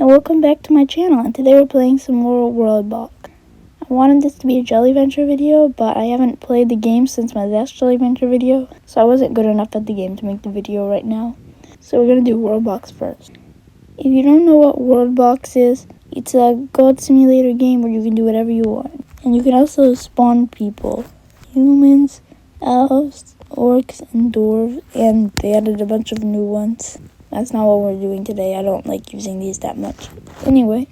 welcome back to my channel, and today we're playing some more WorldBox. I wanted this to be a Jelly Venture video, but I haven't played the game since my last Jelly Venture video, so I wasn't good enough at the game to make the video right now. So we're going to do WorldBox first. If you don't know what WorldBox is, it's a god simulator game where you can do whatever you want. And you can also spawn people. Humans, elves, orcs, and dwarves, and they added a bunch of new ones. That's not what we're doing today. I don't like using these that much. Anyway,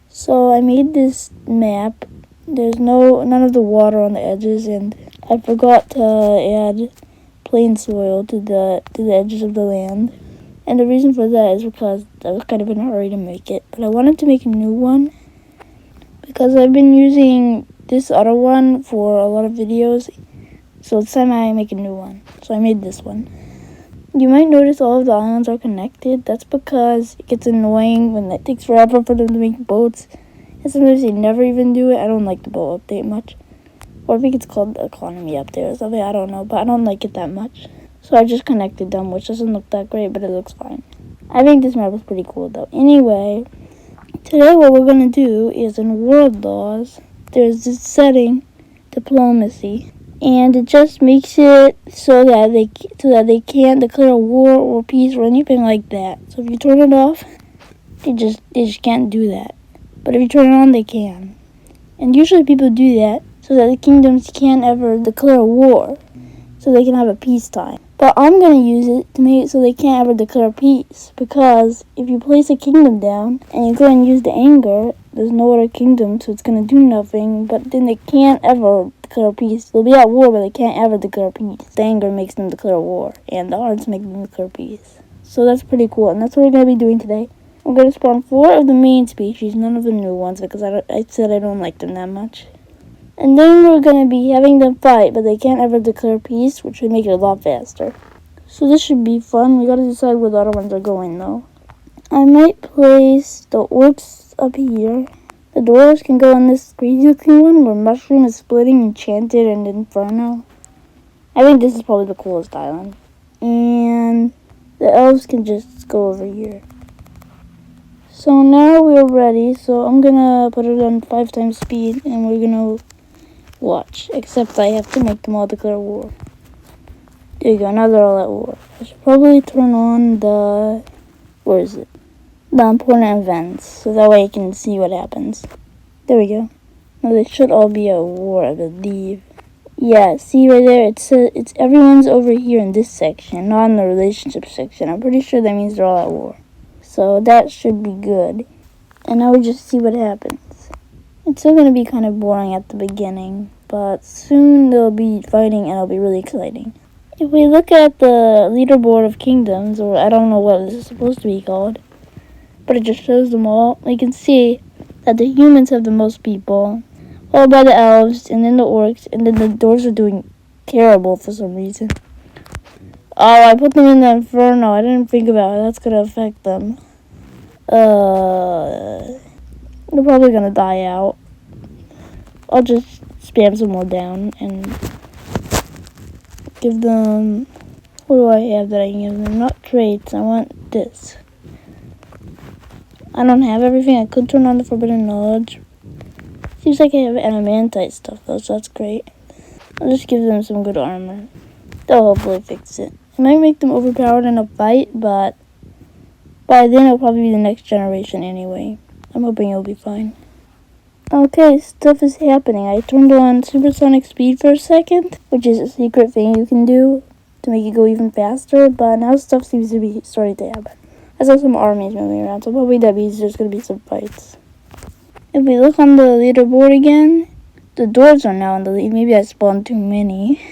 so I made this map. There's none of the water on the edges, and I forgot to add plain soil to the edges of the land. And the reason for that is because I was kind of in a hurry to make it. But I wanted to make a new one because I've been using this other one for a lot of videos. So it's time I make a new one. So I made this one. You might notice all of the islands are connected. That's because it gets annoying when it takes forever for them to make boats. And sometimes they never even do it. I don't like the boat update much. Or I think it's called the economy update or something. I don't know, but I don't like it that much. So I just connected them, which doesn't look that great, but it looks fine. I think this map is pretty cool though. Anyway, today what we're going to do is in world laws, there's this setting, diplomacy. And it just makes it so that they can't declare war or peace or anything like that. So if you turn it off, they just can't do that. But if you turn it on, they can. And usually people do that so that the kingdoms can't ever declare war, so they can have a peacetime. But I'm gonna use it to make it so they can't ever declare peace, because if you place a kingdom down and you go and use the anger, there's no other kingdom, so it's gonna do nothing. But then they can't ever declare peace. They'll be at war, but they can't ever declare peace. The anger makes them declare war, and the hearts make them declare peace. So that's pretty cool, and that's what we're gonna be doing today. We're gonna spawn 4 of the main species, none of the new ones, because I said I don't like them that much. And then we're going to be having them fight, but they can't ever declare peace, which would make it a lot faster. So this should be fun. We got to decide where the other ones are going, though. I might place the orcs up here. The dwarves can go in this crazy-looking one where Mushroom is splitting Enchanted and Inferno. I think this is probably the coolest island. And the elves can just go over here. So now we're ready. So I'm going to put it on 5 times speed, and we're going to watch, except I have to make them all declare war. There you go, now they're all at war. I should probably turn on the, where is it? The important events, so that way I can see what happens. There we go. Now they should all be at war, I believe. Yeah, see right there, it's everyone's over here in this section, not in the relationship section. I'm pretty sure that means they're all at war. So that should be good. And now we just see what happens. It's still going to be kind of boring at the beginning, but soon they'll be fighting and it'll be really exciting. If we look at the leaderboard of kingdoms, or I don't know what this is supposed to be called, but it just shows them all, we can see that the humans have the most people, followed by the elves, and then the orcs, and then the dwarves are doing terrible for some reason. Oh, I put them in the Inferno. I didn't think about how that's going to affect them. They're probably gonna die out. I'll just spam some more down and give them, what do I have that I can give them? Not traits, I want this. I don't have everything. I could turn on the forbidden knowledge. Seems like I have adamantite stuff though, so that's great. I'll just give them some good armor. They'll hopefully fix it. It might make them overpowered in a fight, but by then it'll probably be the next generation anyway. I'm hoping it'll be fine. Okay, stuff is happening. I turned on supersonic speed for a second, which is a secret thing you can do to make it go even faster, but now stuff seems to be starting to happen. I saw some armies moving around, so probably that means there's going to be some fights. If we look on the leaderboard again, the dwarves are now in the lead. Maybe I spawned too many.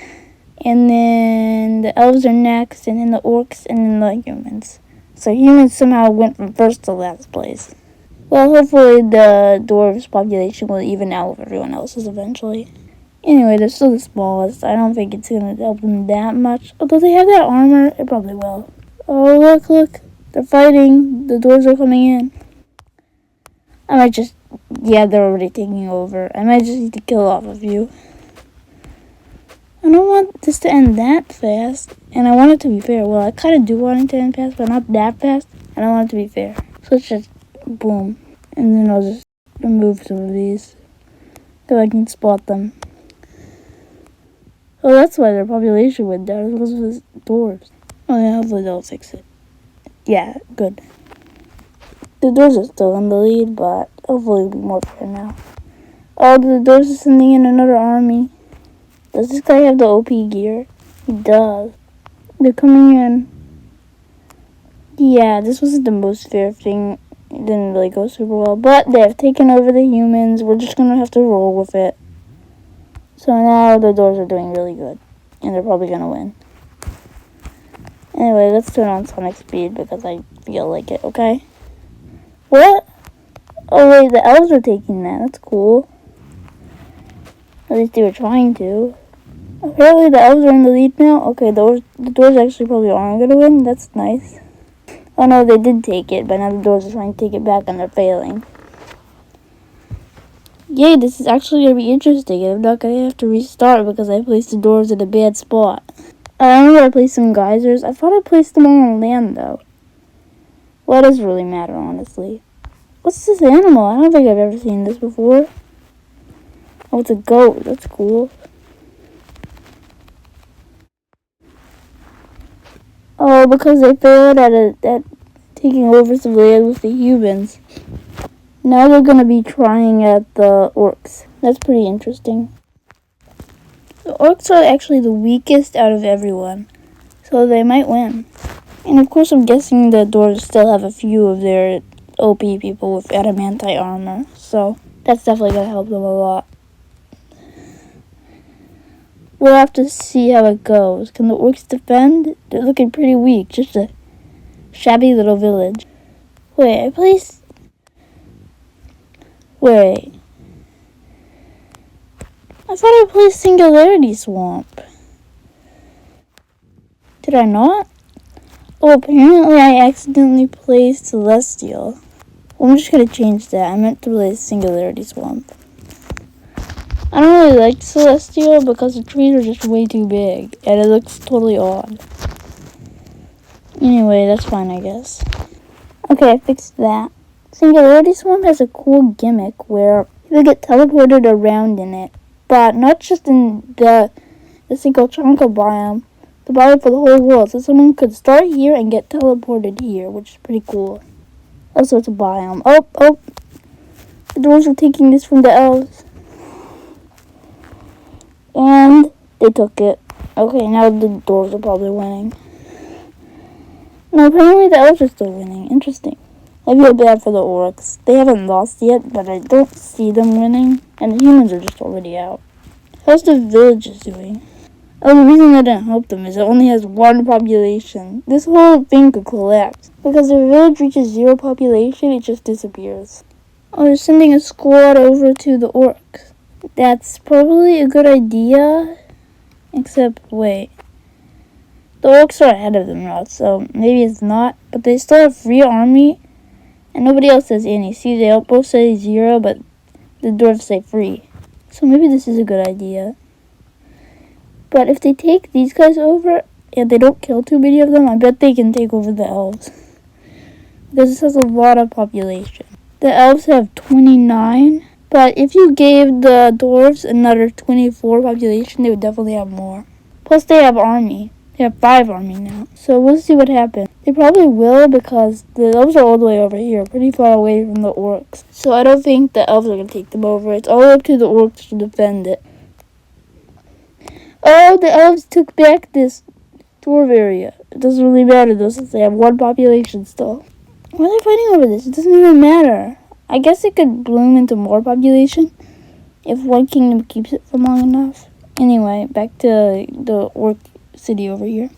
And then the elves are next, and then the orcs, and then the humans. So humans somehow went from first to last place. Well, hopefully the dwarves' population will even out with everyone else's eventually. Anyway, they're still the smallest. I don't think it's going to help them that much. Although they have that armor, it probably will. Oh, look. They're fighting. The dwarves are coming in. I might just, yeah, they're already taking over. I might just need to kill off a few. I don't want this to end that fast. And I want it to be fair. Well, I kind of do want it to end fast, but not that fast. And I want it to be fair. So it's just boom. And then I'll just remove some of these so I can spot them. Oh, that's why their population went down, because of the doors. Oh yeah, hopefully they'll fix it. Yeah, good. The doors are still in the lead, but hopefully it'll be more fair now. Oh, the doors are sending in another army. Does this guy have the OP gear? He does. They're coming in. Yeah, this wasn't the most fair thing. It didn't really go super well. But they have taken over the humans. We're just going to have to roll with it. So now the doors are doing really good. And they're probably going to win. Anyway, let's turn on Sonic Speed because I feel like it, okay? What? Oh wait, the elves are taking that. That's cool. At least they were trying to. Apparently the elves are in the lead now. Okay, the doors actually probably aren't going to win. That's nice. Oh no, they did take it, but now the doors are trying to take it back and they're failing. Yay, this is actually going to be interesting. I'm not going to have to restart because I placed the doors in a bad spot. I remember I placed some geysers. I thought I placed them all on land though. Well, it doesn't really matter, honestly. What's this animal? I don't think I've ever seen this before. Oh, it's a goat. That's cool. Oh, because they failed at taking over some land with the humans. Now they're going to be trying at the orcs. That's pretty interesting. The orcs are actually the weakest out of everyone, so they might win. And of course I'm guessing the dwarves still have a few of their OP people with adamantite armor, so that's definitely going to help them a lot. We'll have to see how it goes. Can the orcs defend? They're looking pretty weak, just a shabby little village. Wait, I thought I placed Singularity Swamp. Did I not? Oh, apparently I accidentally placed Celestial. Well, I'm just going to change that. I meant to place Singularity Swamp. I don't really like Celestial because the trees are just way too big. And it looks totally odd. Anyway, that's fine, I guess. Okay, I fixed that. Singularity Swamp has a cool gimmick where you get teleported around in it. But not just in the single Chanka biome, the biome for the whole world. So someone could start here and get teleported here, which is pretty cool. Also, it's a biome. Oh, the dwarves are taking this from the elves. And they took it. Okay, now the dwarves are probably winning. No, apparently the elves are still winning. Interesting. I feel bad for the orcs. They haven't lost yet, but I don't see them winning. And the humans are just already out. How's the village doing? Oh, the reason I didn't help them is it only has one population. This whole thing could collapse. Because if the village reaches 0 population, it just disappears. Oh, they're sending a squad over to the orcs. That's probably a good idea. Except, wait. The orcs are ahead of them now, so maybe it's not. But they still have free army. And nobody else says any. See, they both say 0, but the dwarves say free. So maybe this is a good idea. But if they take these guys over, and they don't kill too many of them, I bet they can take over the elves. Because this has a lot of population. The elves have 29. But if you gave the dwarves another 24 population, they would definitely have more. Plus they have army. They have 5 army now. So we'll see what happens. They probably will because the elves are all the way over here, pretty far away from the orcs. So I don't think the elves are going to take them over. It's all up to the orcs to defend it. Oh, the elves took back this dwarf area. It doesn't really matter though since they have 1 population still. Why are they fighting over this? It doesn't even matter. I guess it could bloom into more population if one kingdom keeps it for long enough. Anyway, back to the orc city over here.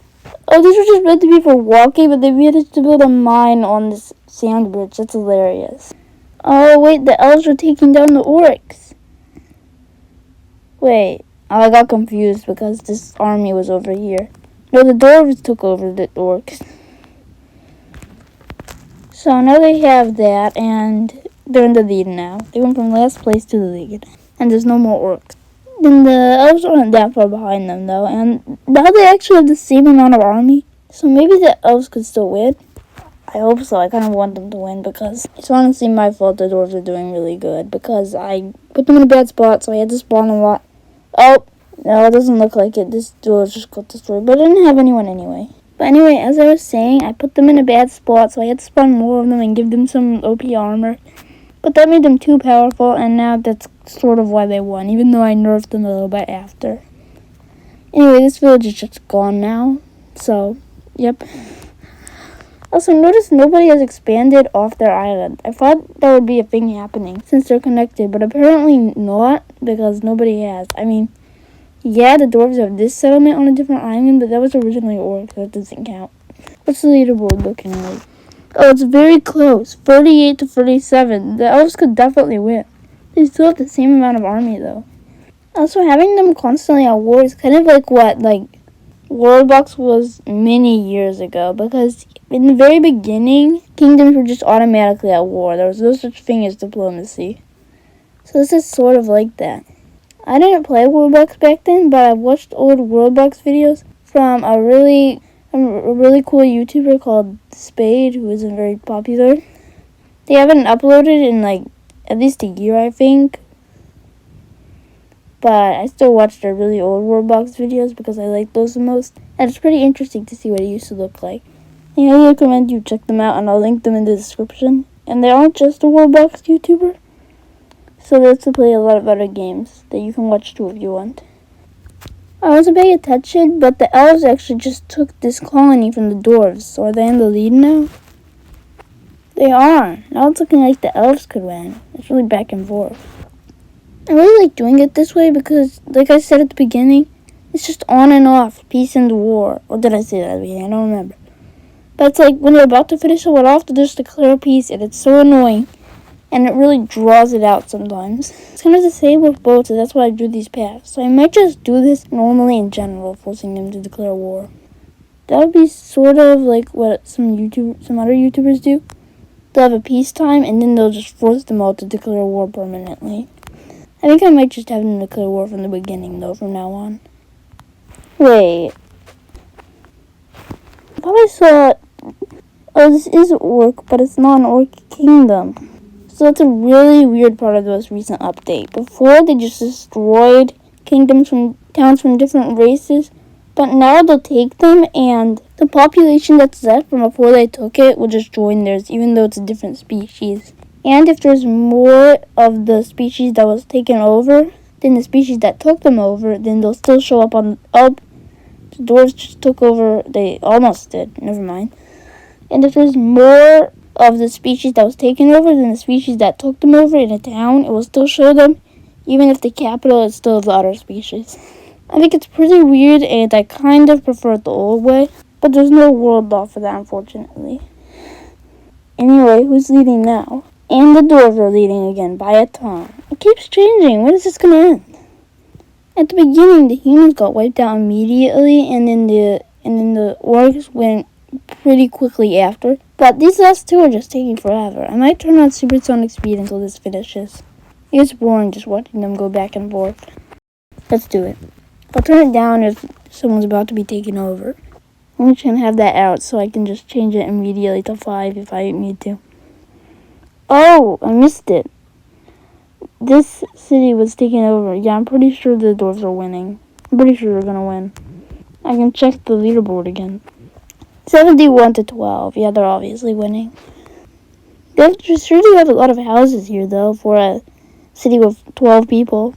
Oh, these were just meant to be for walking, but they managed to build a mine on this sand bridge. That's hilarious. Oh, wait, the elves are taking down the orcs. Wait, I got confused because this army was over here. No, the dwarves took over the orcs. So now they have that, and they're in the lead now. They went from last place to the lead, and there's no more orcs. Then the elves aren't that far behind them, though, and now they actually have the same amount of army. So maybe the elves could still win. I hope so. I kind of want them to win because it's honestly my fault the dwarves are doing really good because I put them in a bad spot, so I had to spawn a lot. Oh, no, it doesn't look like it. This dwarf just got destroyed, but I didn't have anyone anyway. But anyway, as I was saying, I put them in a bad spot, so I had to spawn more of them and give them some OP armor. But that made them too powerful, and now that's sort of why they won, even though I nerfed them a little bit after. Anyway, this village is just gone now, so, yep. Also, notice nobody has expanded off their island. I thought that would be a thing happening since they're connected, but apparently not because nobody has. I mean, yeah, the dwarves have this settlement on a different island, but that was originally orc, so that doesn't count. What's the leaderboard looking like? Oh, it's very close. 38 to 37. The elves could definitely win. They still have the same amount of army, though. Also, having them constantly at war is kind of like what, WorldBox was many years ago, because in the very beginning, kingdoms were just automatically at war. There was no such thing as diplomacy. So this is sort of like that. I didn't play WorldBox back then, but I watched old WorldBox videos from a really cool YouTuber called Spade, who isn't very popular. They haven't uploaded in at least a year, I think. But I still watch their really old WorldBox videos because I like those the most. And it's pretty interesting to see what it used to look like. I highly recommend you check them out, and I'll link them in the description. And they aren't just a WorldBox YouTuber, so they also play a lot of other games that you can watch too if you want. I wasn't paying attention, but the elves actually just took this colony from the dwarves. So are they in the lead now? They are. Now it's looking like the elves could win. It's really back and forth. I really like doing it this way because, like I said at the beginning, it's just on and off, peace and war. Or did I say that at the beginning? I don't remember. But it's like when they're about to finish someone off, they just declare peace, and it's so annoying. And it really draws it out sometimes. It's kind of the same with boats, and that's why I do these paths. So I might just do this normally in general, forcing them to declare war. That would be sort of like what some other YouTubers do. They'll have a peacetime, and then they'll just force them all to declare war permanently. I think I might just have them declare war from the beginning, though, from now on. Wait. I thought I saw... Oh, this is orc, but it's not an orc kingdom. So that's a really weird part of the most recent update. Before, they just destroyed towns from different races, but now they'll take them, and the population that's left from before they took it will just join theirs, even though it's a different species. And if there's more of the species that was taken over than the species that took them over, then they'll still show up on... Oh, the dwarves just took over. They almost did. Never mind. And if there's more of the species that was taken over than the species that took them over in a town, it will still show them, even if the capital is still the other species. I think it's pretty weird, and I kind of prefer it the old way, but there's no world law for that, unfortunately. Anyway, who's leading now? And the dwarves are leading again by a ton. It keeps changing. When is this going to end? At the beginning, the humans got wiped out immediately, and then the orcs went pretty quickly after. But these last two are just taking forever. I might turn on supersonic speed until this finishes. It gets boring just watching them go back and forth. Let's do it. I'll turn it down if someone's about to be taken over. I'm just going to have that out so I can just change it immediately to 5 if I need to. Oh, I missed it. This city was taken over. Yeah, I'm pretty sure the dwarves are winning. I'm pretty sure they're going to win. I can check the leaderboard again. 71 to 12. Yeah, they're obviously winning. They sure do have a lot of houses here, though, for a city with 12 people.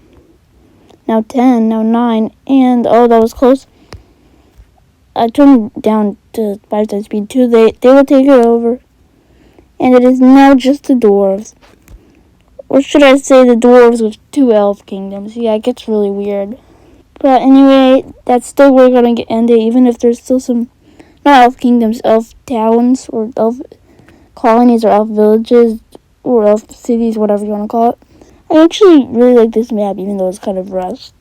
Now 10, now 9, and, oh, that was close. I turned down to 5 times speed, too. They will take it over. And it is now just the dwarves. Or should I say the dwarves with 2 elf kingdoms. Yeah, it gets really weird. But anyway, that's still where we're going to end it, even if there's still some... Not elf kingdoms, elf towns, or elf colonies, or elf villages, or elf cities, whatever you want to call it. I actually really like this map, even though it's kind of rushed.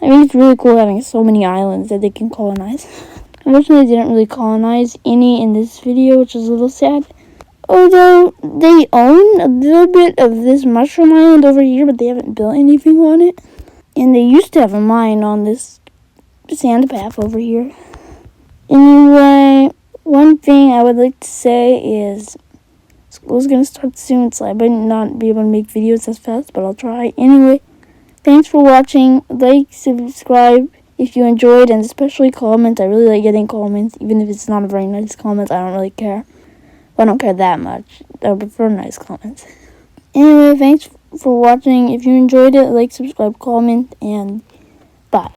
I mean, it's really cool having so many islands that they can colonize. Unfortunately, they didn't really colonize any in this video, which is a little sad. Although, they own a little bit of this mushroom island over here, but they haven't built anything on it. And they used to have a mine on this sand path over here. Anyway, One thing I would like to say is school's gonna start soon, so I might not be able to make videos as fast, but I'll try. Anyway, thanks for watching. Like, subscribe if you enjoyed, and especially comment. I really like getting comments, even if it's not a very nice comment. I don't really care. I don't care that much. I prefer nice comments. Anyway, thanks for watching. If you enjoyed it, like, subscribe, comment, and bye.